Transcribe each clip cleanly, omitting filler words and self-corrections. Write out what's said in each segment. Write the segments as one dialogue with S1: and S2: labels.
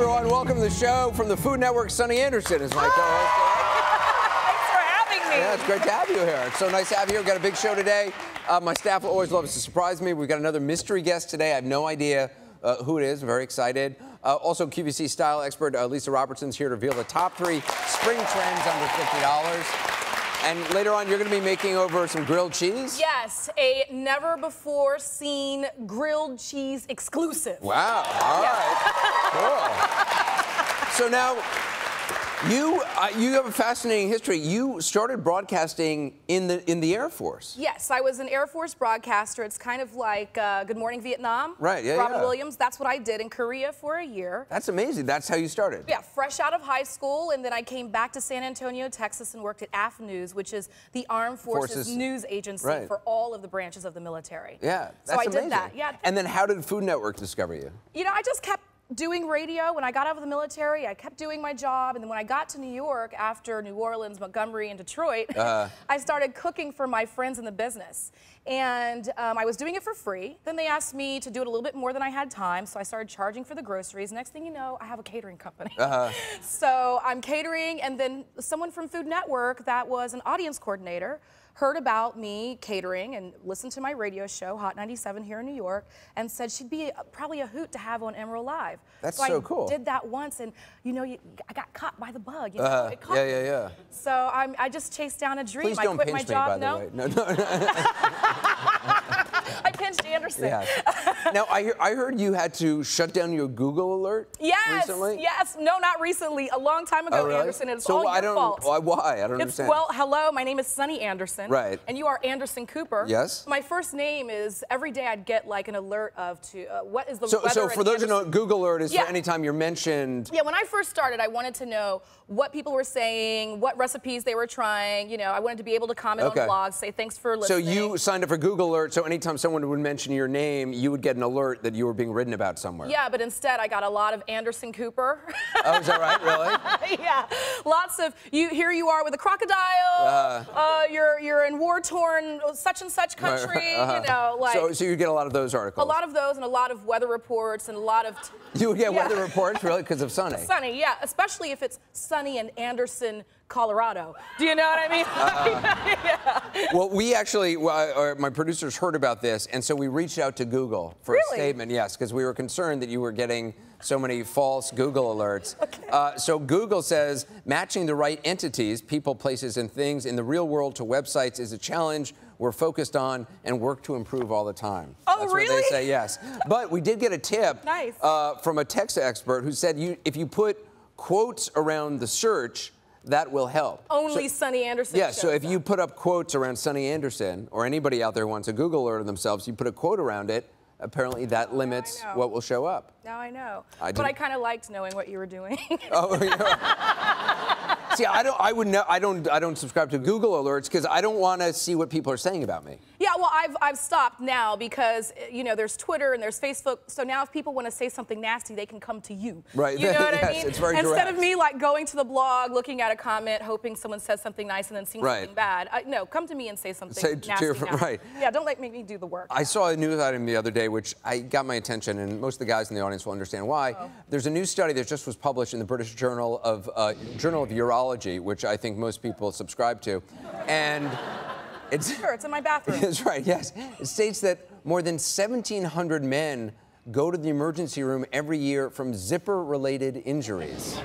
S1: everyone. Welcome to the show from the Food Network. Sunny Anderson is my co-host.
S2: Thanks for having me.
S1: Yeah, it's great to have you here. It's so nice to have you here. We've got a big show today. My staff always loves to surprise me. We've got another mystery guest today. I have no idea who it is. I'm very excited. Also, QVC style expert Lisa Robertson's here to reveal the top 3 spring trends under $50. And later on, you're going to be making over some grilled cheese?
S2: Yes, a never-before-seen grilled cheese exclusive.
S1: Wow. All right. Cool. So now, you have a fascinating history. You started broadcasting in the Air Force.
S2: Yes, I was an Air Force broadcaster. It's kind of like Good Morning Vietnam.
S1: Right, yeah,
S2: Robin
S1: yeah.
S2: Williams. That's what I did in Korea for a year.
S1: That's amazing. That's how you started.
S2: Yeah, fresh out of high school, and then I came back to San Antonio, Texas, and worked at AF News, which is the Armed Forces news agency for all of the branches of the military.
S1: Yeah, that's
S2: so I
S1: amazing.
S2: did that. Yeah.
S1: And then how did Food Network discover you?
S2: You know, I just kept doing radio. When I got out of the military, I kept doing my job, and then when I got to New York after New Orleans, Montgomery, and Detroit, I started cooking for my friends in the business. And I was doing it for free. Then they asked me to do it a little bit more than I had time, so I started charging for the groceries. Next thing you know, I have a catering company. So I'm catering, and then someone from Food Network that was an audience coordinator heard about me catering and listened to my radio show, Hot 97 here in New York, and said she'd be probably a hoot to have on Emerald Live.
S1: That's
S2: so
S1: so cool.
S2: I did that once, and you know, I got caught by the bug. You know, it caught me.
S1: Yeah.
S2: So I just chased down a dream.
S1: Please don't
S2: I quit
S1: pinch
S2: my job.
S1: me, by the way. No.
S2: I pinched Anderson.
S1: Yes. Now, I heard you had to shut down your Google alert recently?
S2: Yes. No, not recently. A long time ago,
S1: Oh, really?
S2: Anderson. It's all your fault.
S1: Why? I don't understand.
S2: Well, hello, my name is Sunny Anderson.
S1: Right.
S2: And you are Anderson Cooper.
S1: Yes.
S2: My first name is, every day I'd get like an alert of what is the weather.
S1: So for those who know, Google alert is for any time you're mentioned.
S2: Yeah, when I first started, I wanted to know what people were saying, what recipes they were trying. You know, I wanted to be able to comment on blogs, say thanks for listening.
S1: So you signed up for Google alert, so anytime someone would mention your name, you would get an alert that you were being written about somewhere.
S2: Yeah, but instead I got a lot of Anderson Cooper.
S1: Oh, is that right? Really?
S2: Yeah, lots of here you are with a crocodile. You're in war-torn such and such country. You know, like.
S1: So you get a lot of those articles.
S2: A lot of those, and a lot of weather reports, and a lot of.
S1: You would get weather reports, really, because of Sunny.
S2: Sunny, yeah, especially if it's sunny in Anderson, Colorado. Do you know what I mean? Yeah.
S1: Well, we actually, my producers heard about this, and so we reached out to Google for a statement, yes, because we were concerned that you were getting so many false Google alerts.
S2: Okay.
S1: So Google says matching the right entities, people, places, and things in the real world to websites is a challenge we're focused on and work to improve all the time.
S2: Oh,
S1: That's
S2: really?
S1: what they say, yes. But we did get a tip from a text expert who said if you put quotes around the search, that will help.
S2: Only Sunny Anderson.
S1: Yeah, so if you put up quotes around Sunny Anderson, or anybody out there who wants a Google alert of themselves, you put a quote around it, apparently that limits what will show up.
S2: Now I know.
S1: But
S2: I kind of liked knowing what you were doing.
S1: Oh, yeah. See, I don't subscribe to Google alerts because I don't want to see what people are saying about me.
S2: Yeah, well, I've stopped now because, you know, there's Twitter and there's Facebook. So now if people want to say something nasty, they can come to you.
S1: Right.
S2: You know what I mean?
S1: It's very
S2: Instead
S1: direct.
S2: of me like going to the blog, looking at a comment, hoping someone says something nice and then seeing something bad. No, come to me and say something nasty.
S1: Right.
S2: Yeah, don't make me do the work.
S1: I saw a news item the other day which got my attention, and most of the guys in the audience will understand why. There's a new study that just was published in the British Journal of Urology, which I think most people subscribe to, and it's
S2: in my bathroom.
S1: That's right. Yes, it states that more than 1,700 men go to the emergency room every year from zipper-related injuries.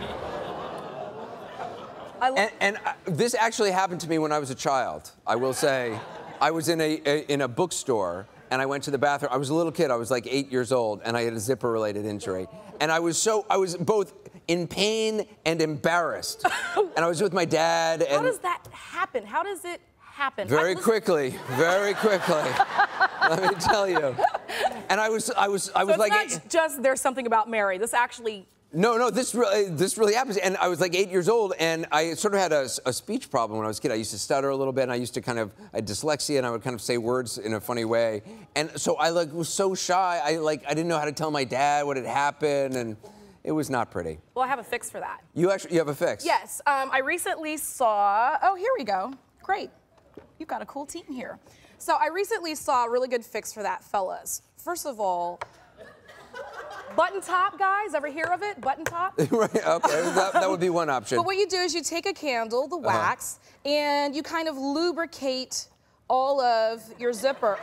S1: This actually happened to me when I was a child. I will say, I was in a bookstore. And I went to the bathroom. I was a little kid. I was like 8 years old, and I had a zipper-related injury. And I was both in pain and embarrassed. And I was with my dad. And
S2: how does that happen? How does it happen?
S1: Very quickly. Let me tell you. And I was like,
S2: it's not just there's something about Mary. This actually.
S1: No, this really happens. And I was like 8 years old, and I sort of had a speech problem when I was a kid. I used to stutter a little bit, and I used to I had dyslexia, and I would kind of say words in a funny way. And so I was so shy. I didn't know how to tell my dad what had happened, and it was not pretty.
S2: Well, I have a fix for that.
S1: You have a fix?
S2: Yes. I recently saw. Oh, here we go. Great. You've got a cool team here. So I recently saw a really good fix for that, fellas. First of all. Button top, guys. Ever hear of it? Button top?
S1: Right, okay, that would be one option.
S2: But what you do is you take a candle, the wax, and you kind of lubricate all of your zipper.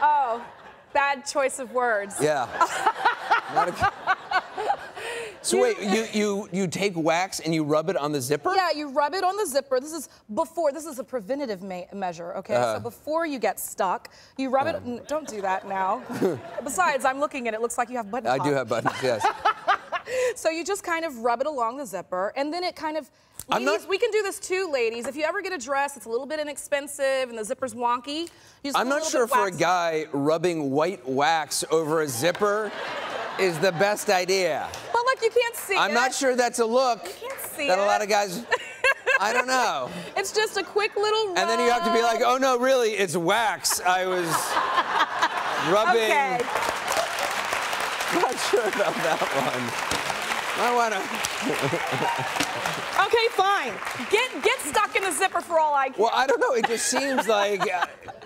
S2: Oh, bad choice of words.
S1: Yeah. So wait, you take wax and you rub it on the zipper?
S2: Yeah, you rub it on the zipper. This is a preventative measure, okay? So before you get stuck, you rub it. Don't do that now. Besides, I'm looking at it. It looks like you have buttons.
S1: I do have buttons, yes.
S2: So you just kind of rub it along the zipper, and then it kind of. Ladies, we can do this too, ladies. If you ever get a dress, it's a little bit inexpensive and the zipper's wonky.
S1: I'm not sure for a guy rubbing white wax over a zipper is the best idea.
S2: But look, you can't see it.
S1: I'm not sure that's a look
S2: You can't see
S1: that
S2: it.
S1: a lot of guys. I don't know.
S2: It's just a quick little rub.
S1: And then you have to be like, oh no, really, it's wax. I was rubbing.
S2: Okay.
S1: Not sure about that one. I wanna.
S2: Okay, fine. Get stuck in the zipper for all I can.
S1: Well, I don't know. It just seems like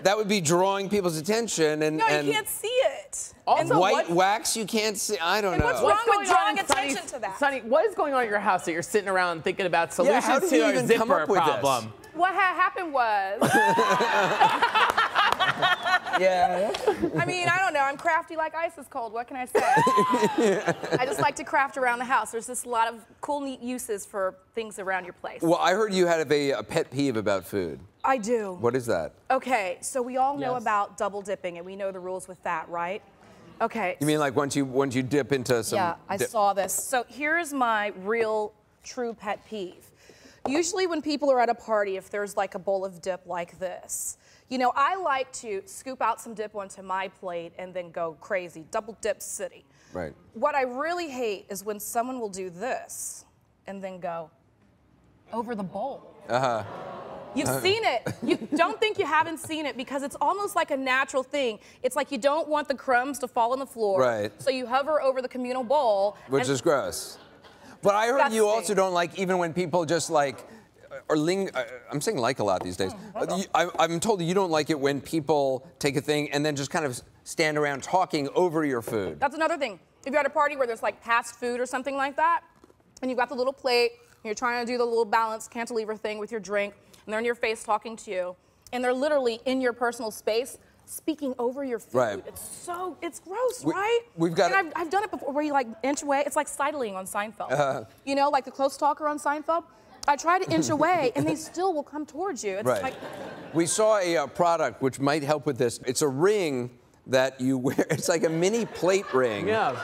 S1: that would be drawing people's attention, and
S2: No, you can't see it.
S1: and white wax you can't see. I don't know.
S2: What's wrong with drawing attention to that?
S3: Sonny, what is going on at your house that you're sitting around thinking about solutions
S1: how did
S3: to
S1: you
S3: our
S1: even come
S3: zipper
S1: up with this?
S3: problem?
S2: What happened was,
S1: Yeah.
S2: I mean, I don't know. I'm crafty like ice is cold. What can I say? I just like to craft around the house. There's just a lot of cool, neat uses for things around your place.
S1: Well, I heard you had a pet peeve about food.
S2: I do.
S1: What is that?
S2: Okay, so we all know
S3: Yes.
S2: about double dipping, and we know the rules with that, right? Okay.
S1: You mean like once you dip into some?
S2: Yeah, I saw this. So here's my real, true pet peeve. Usually when people are at a party, if there's like a bowl of dip like this, you know, I like to scoop out some dip onto my plate and then go crazy, double dip city.
S1: Right.
S2: What I really hate is when someone will do this and then go over the bowl. You've seen it. You don't think you haven't seen it because it's almost like a natural thing. It's like you don't want the crumbs to fall on the floor.
S1: Right.
S2: So you hover over the communal bowl.
S1: Which is gross. But I heard you also don't like even when people just like, I'm saying like a lot these days. I'm told that you don't like it when people take a thing and then just kind of stand around talking over your food.
S2: That's another thing. If you're at a party where there's like fast food or something like that, and you've got the little plate, and you're trying to do the little balance cantilever thing with your drink, and they're in your face talking to you, and they're literally in your personal space, speaking over your food.
S1: Right.
S2: It's gross, right?
S1: We've got.
S2: And I've done it before, where you like inch away. It's like sidling on Seinfeld. You know, like the close talker on Seinfeld. I try to inch away, and they still will come towards you. It's
S1: Right.
S2: like,
S1: We saw a product which might help with this. It's a ring that you wear. It's like a mini plate ring.
S3: Yeah.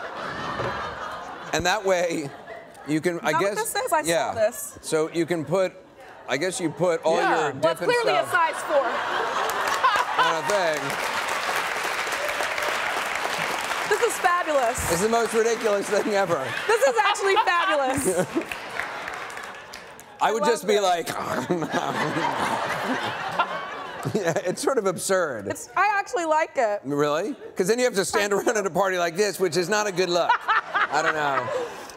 S1: And that way, you can. I
S2: Is that
S1: guess.
S2: what this is? I saw this.
S1: So you can put. I guess you put all your dip
S2: well, it's
S1: and
S2: clearly a
S1: stuff
S2: size 4.
S1: on a thing.
S2: This is fabulous.
S1: It's the most ridiculous thing ever.
S2: This is actually fabulous.
S1: I would
S2: love
S1: just be
S2: this.
S1: like. Yeah, it's sort of absurd.
S2: I actually like it.
S1: Really? Because then you have to stand around at a party like this, which is not a good look. I don't know.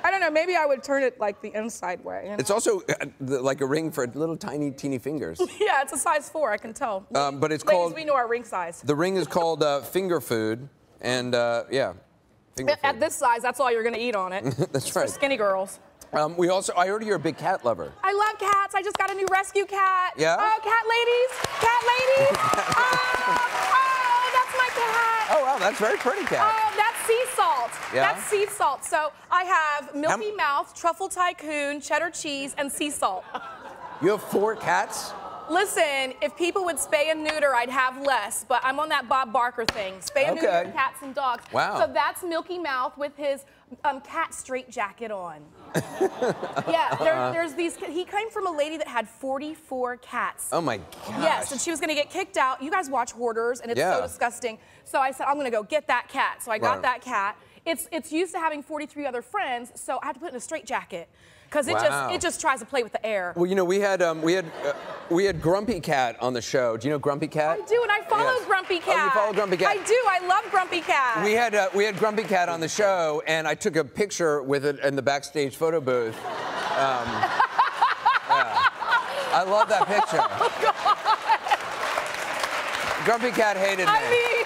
S2: I don't know. Maybe I would turn it like the inside way. You know?
S1: It's also like a ring for little tiny, teeny fingers.
S2: Yeah, it's a size 4. I can tell.
S1: But it's
S2: Ladies,
S1: called.
S2: we know our ring size.
S1: The ring is called finger food, and yeah, finger food.
S2: At this size, that's all you're gonna eat on it.
S1: That's
S2: It's
S1: right.
S2: For skinny girls.
S1: I heard you're a big cat lover.
S2: I love cats. I just got a new rescue cat.
S1: Yeah?
S2: Oh, cat ladies. Cat ladies. Oh, that's my cat.
S1: Oh wow, that's very pretty cat.
S2: Oh, that's sea salt.
S1: Yeah?
S2: That's sea salt. So I have Milky Mouth, Truffle Tycoon, Cheddar Cheese, and sea salt.
S1: You have 4 cats?
S2: Listen, if people would spay and neuter, I'd have less, but I'm on that Bob Barker thing. Spay and neuter cats and dogs.
S1: Wow.
S2: So that's Milky Mouth with his cat straight jacket on. Yeah, there's these, he came from a lady that had 44 cats.
S1: Oh my gosh.
S2: Yes, and she was gonna get kicked out. You guys watch Hoarders, and it's so disgusting. So I said, I'm gonna go get that cat. So I got that cat. It's used to having 43 other friends, so I had to put it in a straight jacket. Because it just tries to play with the air.
S1: Well, you know, we had Grumpy Cat on the show. Do you know Grumpy Cat?
S2: I do, and I follow Grumpy Cat.
S1: Oh, you follow Grumpy Cat?
S2: I do. I love Grumpy Cat.
S1: We had Grumpy Cat on the show, and I took a picture with it in the backstage photo booth. Yeah. I love that picture.
S2: Oh, God.
S1: Grumpy Cat hated me.
S2: I mean,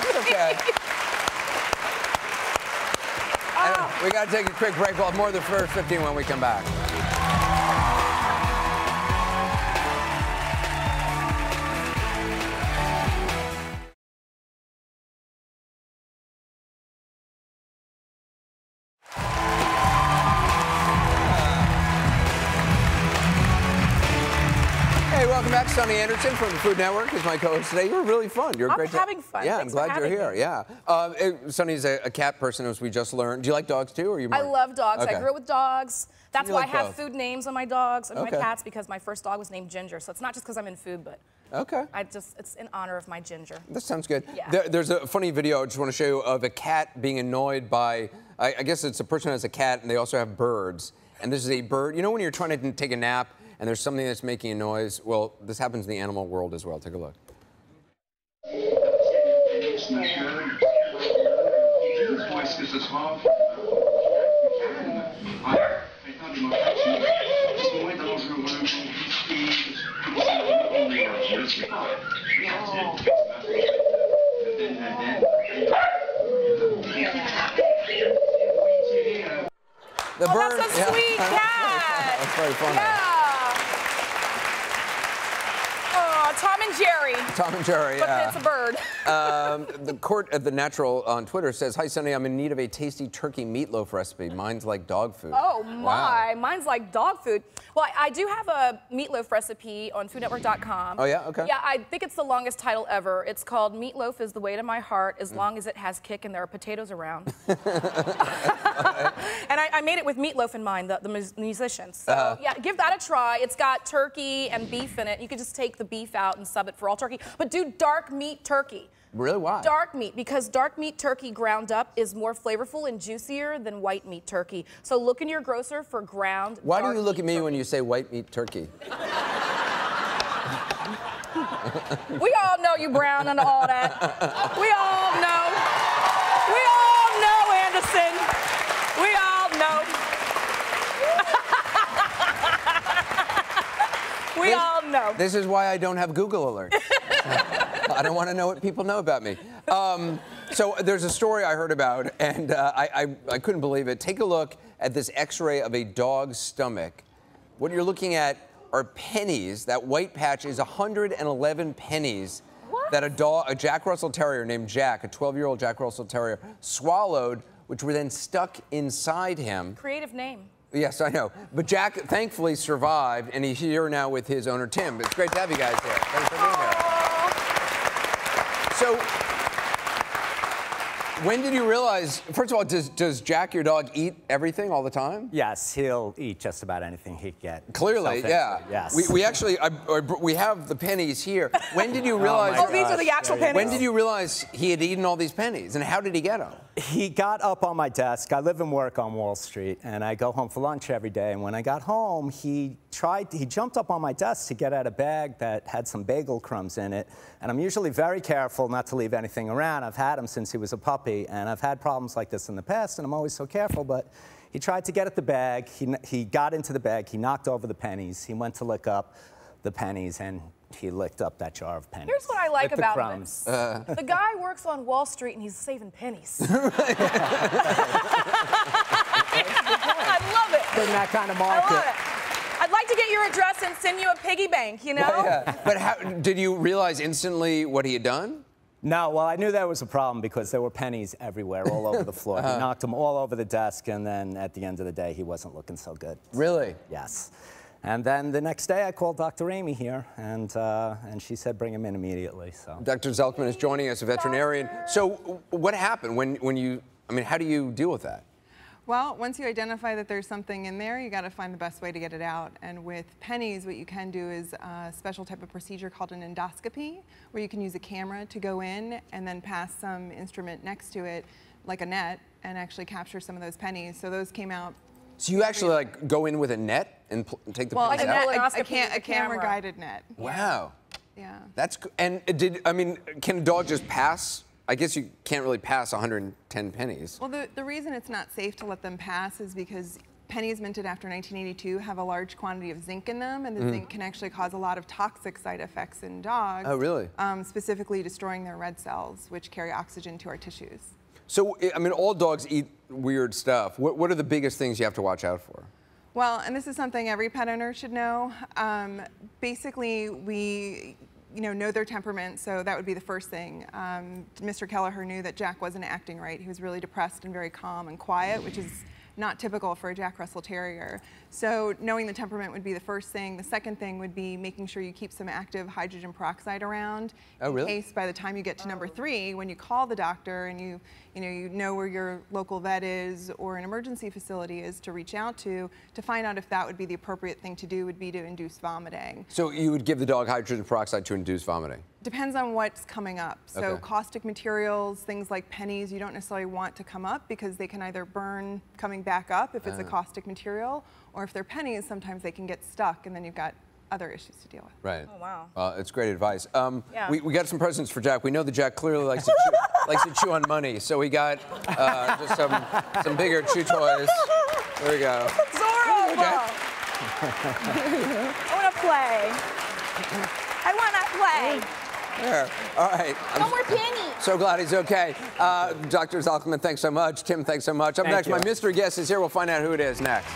S1: It's okay. We got to take a quick break. We'll have more of the first 15 when we come back. Hey, welcome back. Sonny Anderson from the Food Network is my co-host today. You were really fun. You're a great.
S2: I'm having fun.
S1: Yeah,
S2: Thanks
S1: I'm glad
S2: for
S1: you're here.
S2: me.
S1: Yeah. Sonny's a cat person, as we just learned. Do you like dogs too, or are you?
S2: I love dogs.
S1: Okay.
S2: I grew up with dogs. That's
S1: you
S2: why
S1: like
S2: I have
S1: both.
S2: food names on my dogs and
S1: Okay.
S2: my cats, because my first dog was named Ginger. So it's not just because I'm in food, but
S1: Okay.
S2: it's in honor of my Ginger.
S1: That sounds good.
S2: Yeah.
S1: There's a funny video I just want to show you of a cat being annoyed by, I guess it's a person who has a cat, and they also have birds. And this is a bird. You know when you're trying to take a nap and there's something that's making a noise? Well, this happens in the animal world as well. Take a look. The bird.
S2: That's a sweet cat.
S1: That's very funny.
S2: Yeah. Oh, Tom and Jerry.
S1: Tom and Jerry.
S2: But
S1: yeah.
S2: it's a bird.
S1: The court at the Natural on Twitter says, "Hi, Sonny. I'm in need of a tasty turkey meatloaf recipe. Mine's like dog food."
S2: Oh my,
S1: Wow.
S2: mine's like dog food. Well, I do have a meatloaf recipe on foodnetwork.com.
S1: Oh yeah, okay.
S2: Yeah, I think it's the longest title ever. It's called Meatloaf is the Way to My Heart, as long as it has kick and there are potatoes around. And I made it with Meatloaf in mind, the musician. So yeah, give that a try. It's got turkey and beef in it. You could just take the beef out and sub it for all turkey, but do dark meat turkey.
S1: Really? Why?
S2: Dark meat, because dark meat turkey ground up is more flavorful and juicier than white meat turkey. So look in your grocer for ground.
S1: Why do
S2: dark
S1: you look at me
S2: meat
S1: when you say white meat turkey?
S2: turkey. We all know you brown and all that. We all know. We all know, Anderson. We all know. We all know.
S1: This is why I don't have Google alerts. I don't want to know what people know about me. So there's a story I heard about, and I couldn't believe it. Take a look at this X-ray of a dog's stomach. What you're looking at are pennies. That white patch is 111 pennies that a Jack Russell Terrier named Jack, a 12-year-old Jack Russell Terrier, swallowed, which were then stuck inside him.
S2: Creative name.
S1: Yes, I know. But Jack thankfully survived, and he's here now with his owner, Tim. It's great to have you guys here. Thanks for being here. So, when did you realize, first of all, does Jack, your dog, eat everything all the time?
S4: Yes, he'll eat just about anything he can get.
S1: Clearly, yeah.
S4: Yes.
S1: We actually, we have the pennies here. When did you realize?
S2: Oh, these are the actual pennies?
S1: When did you realize he had eaten all these pennies, and how did he get them?
S4: He got up on my desk. I live and work on Wall Street, and I go home for lunch every day. And when I got home, he jumped up on my desk to get out a bag that had some bagel crumbs in it. And I'm usually very careful not to leave anything around. I've had him since he was a puppy, and I've had problems like this in the past, and I'm always so careful. But he tried to get at the bag. He got into the bag. He knocked over the pennies. He went to lick up the pennies, and he licked up that jar of pennies.
S2: Here's what I like
S4: with the
S2: about
S4: crumbs.
S2: this. The guy works on Wall Street and he's saving pennies. I love it.
S4: In that kind of
S2: I
S4: market.
S2: love it. I'd like to get your address and send you a piggy bank, you know?
S1: Yeah. But how, did you realize instantly what he had done?
S4: No, well, I knew there was a problem because there were pennies everywhere, all over the floor. He knocked them all over the desk, and then at the end of the day, he wasn't looking so good.
S1: Really?
S4: Yes. And then the next day, I called Dr. Amy here, and she said bring him in immediately. So.
S1: Dr. Zelkman is joining us, a veterinarian. So what happened when you, I mean, how do you deal with that?
S5: Well, once you identify that there's something in there, you got to find the best way to get it out. And with pennies, what you can do is a special type of procedure called an endoscopy, where you can use a camera to go in and then pass some instrument next to it, like a net, and actually capture some of those pennies. So those came out.
S1: So you actually like go in with a net and take the pennies
S2: like
S1: out?
S2: a net.
S5: a
S2: Colonoscopy
S5: camera-guided net.
S1: Wow.
S5: Yeah.
S1: That's and can a dog just pass? I guess you can't really pass 110 pennies.
S5: Well, the reason it's not safe to let them pass is because pennies minted after 1982 have a large quantity of zinc in them, and the zinc can actually cause a lot of toxic side effects in dogs.
S1: Oh, really?
S5: Specifically destroying their red cells, which carry oxygen to our tissues.
S1: So, I mean, all dogs eat weird stuff. What are the biggest things you have to watch out for?
S5: Well, and this is something every pet owner should know. Basically, we know their temperament, so that would be the first thing. Mr. Kelleher knew that Jack wasn't acting right. He was really depressed and very calm and quiet, which is not typical for a Jack Russell Terrier. So knowing the temperament would be the first thing. The second thing would be making sure you keep some active hydrogen peroxide around.
S1: Oh, really?
S5: In case by the time you get to number 3, when you call the doctor and you know where your local vet is or an emergency facility is to reach out to find out if that would be the appropriate thing to do would be to induce vomiting.
S1: So you would give the dog hydrogen peroxide to induce vomiting?
S5: Depends on what's coming up. So
S1: Okay.
S5: caustic materials, things like pennies, you don't necessarily want to come up because they can either burn coming back up if it's a caustic material, or if they're pennies, sometimes they can get stuck and then you've got other issues to deal with.
S1: Right.
S2: Oh, wow.
S1: It's great advice.
S2: Yeah.
S1: We got some presents for Jack. We know that Jack clearly likes to chew on money, so we got just some bigger chew toys. There we go.
S2: Adorable.
S1: Jack.
S2: I want to play. I want to play.
S1: There. All right.
S2: No more pennies.
S1: So glad he's okay. Dr. Zalkman, thanks so much. Tim, thanks so much. Up
S4: Thank
S1: next,
S4: you.
S1: my mystery guest is here. We'll find out who it is next.